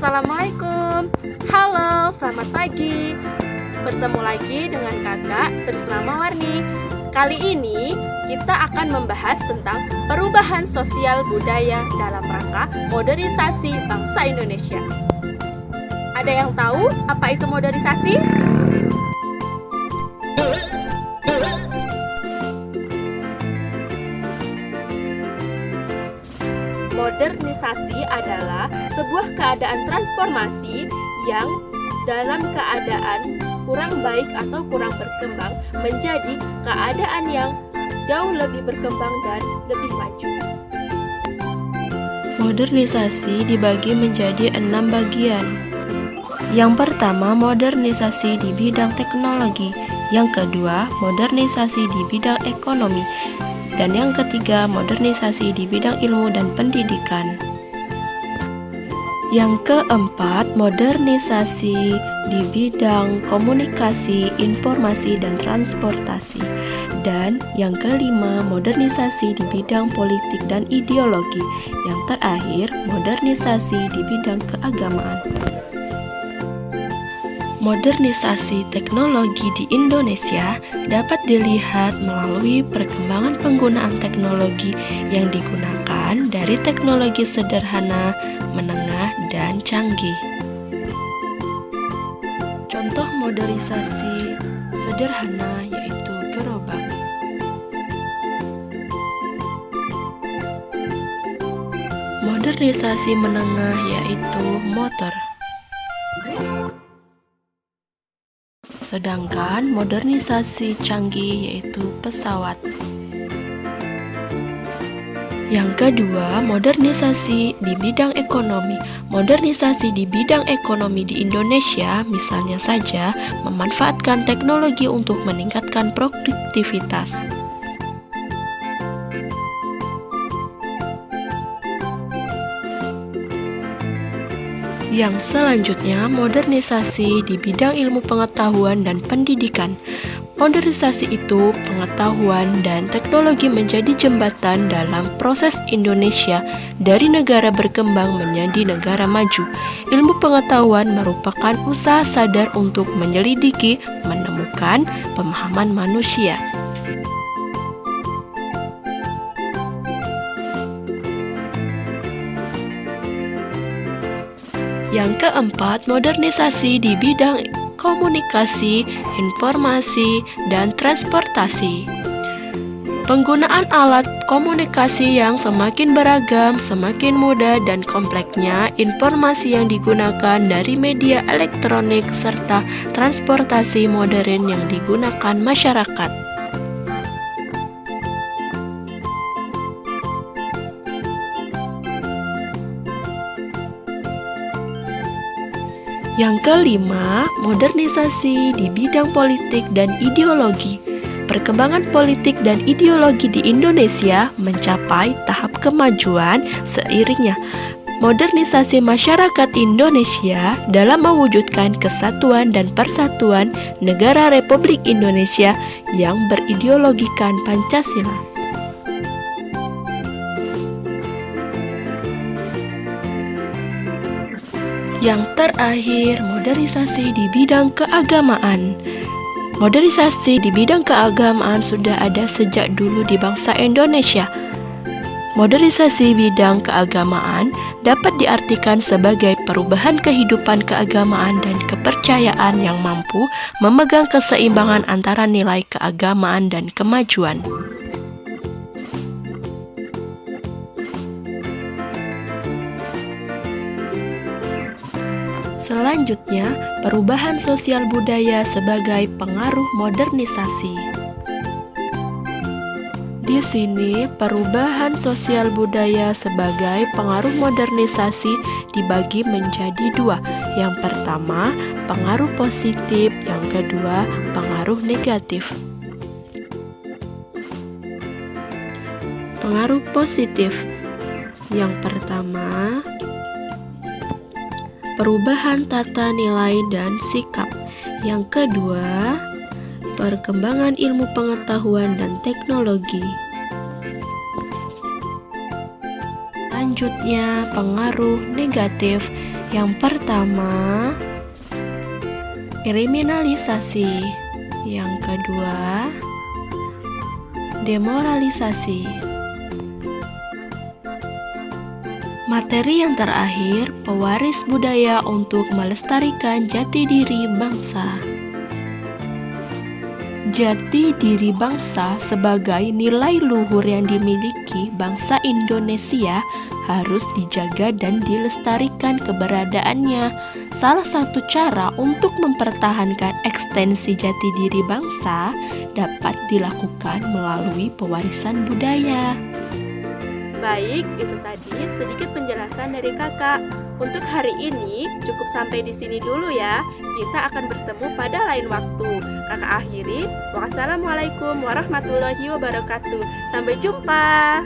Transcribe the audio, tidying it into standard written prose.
Assalamualaikum. Halo, selamat pagi. Bertemu lagi dengan kakak Trisna Mawarni. Kali ini kita akan membahas tentang perubahan sosial budaya dalam rangka modernisasi bangsa Indonesia. Ada yang tahu apa itu modernisasi? Modernisasi adalah sebuah keadaan transformasi yang dalam keadaan kurang baik atau kurang berkembang menjadi keadaan yang jauh lebih berkembang dan lebih maju. Modernisasi dibagi menjadi 6 bagian. Yang pertama, modernisasi di bidang teknologi. Yang kedua, modernisasi di bidang ekonomi. Dan yang ketiga, modernisasi di bidang ilmu dan pendidikan. Yang keempat, modernisasi di bidang komunikasi, informasi, dan transportasi. Dan yang kelima, modernisasi di bidang politik dan ideologi. Yang terakhir, modernisasi di bidang keagamaan. Modernisasi teknologi di Indonesia dapat dilihat melalui perkembangan penggunaan teknologi yang digunakan dari teknologi sederhana, menengah, dan canggih. Contoh modernisasi sederhana yaitu gerobak. Modernisasi menengah yaitu motor. Sedangkan modernisasi canggih yaitu pesawat. Yang kedua, modernisasi di bidang ekonomi. Modernisasi di bidang ekonomi di Indonesia misalnya saja memanfaatkan teknologi untuk meningkatkan produktivitas. Yang selanjutnya, modernisasi di bidang ilmu pengetahuan dan pendidikan. Modernisasi itu pengetahuan dan teknologi menjadi jembatan dalam proses Indonesia dari negara berkembang menjadi negara maju. Ilmu pengetahuan merupakan usaha sadar untuk menyelidiki, menemukan pemahaman manusia. Yang keempat, modernisasi di bidang komunikasi, informasi, dan transportasi. Penggunaan alat komunikasi yang semakin beragam, semakin mudah dan kompleksnya informasi yang digunakan dari media elektronik serta transportasi modern yang digunakan masyarakat. Yang kelima, modernisasi di bidang politik dan ideologi. Perkembangan politik dan ideologi di Indonesia mencapai tahap kemajuan seiringnya modernisasi masyarakat Indonesia dalam mewujudkan kesatuan dan persatuan negara Republik Indonesia yang berideologikan Pancasila. Yang terakhir, modernisasi di bidang keagamaan. Modernisasi di bidang keagamaan sudah ada sejak dulu di bangsa Indonesia. Modernisasi bidang keagamaan dapat diartikan sebagai perubahan kehidupan keagamaan dan kepercayaan yang mampu memegang keseimbangan antara nilai keagamaan dan kemajuan. Selanjutnya, perubahan sosial budaya sebagai pengaruh modernisasi. Di sini, perubahan sosial budaya sebagai pengaruh modernisasi dibagi menjadi dua. Yang pertama, pengaruh positif, yang kedua, pengaruh negatif. Pengaruh positif yang pertama, perubahan tata nilai dan sikap. Yang kedua, perkembangan ilmu pengetahuan dan teknologi. selanjutnya pengaruh negatif. Yang pertama, kriminalisasi. Yang kedua, demoralisasi. Materi yang terakhir, pewaris budaya untuk melestarikan jati diri bangsa. Jati diri bangsa sebagai nilai luhur yang dimiliki bangsa Indonesia harus dijaga dan dilestarikan keberadaannya. Salah satu cara untuk mempertahankan ekstensi jati diri bangsa dapat dilakukan melalui pewarisan budaya. Baik, itu tadi sedikit penjelasan dari Kakak. Untuk hari ini cukup sampai di sini dulu ya. Kita akan bertemu pada lain waktu. Kakak akhiri, wassalamualaikum warahmatullahi wabarakatuh. Sampai jumpa.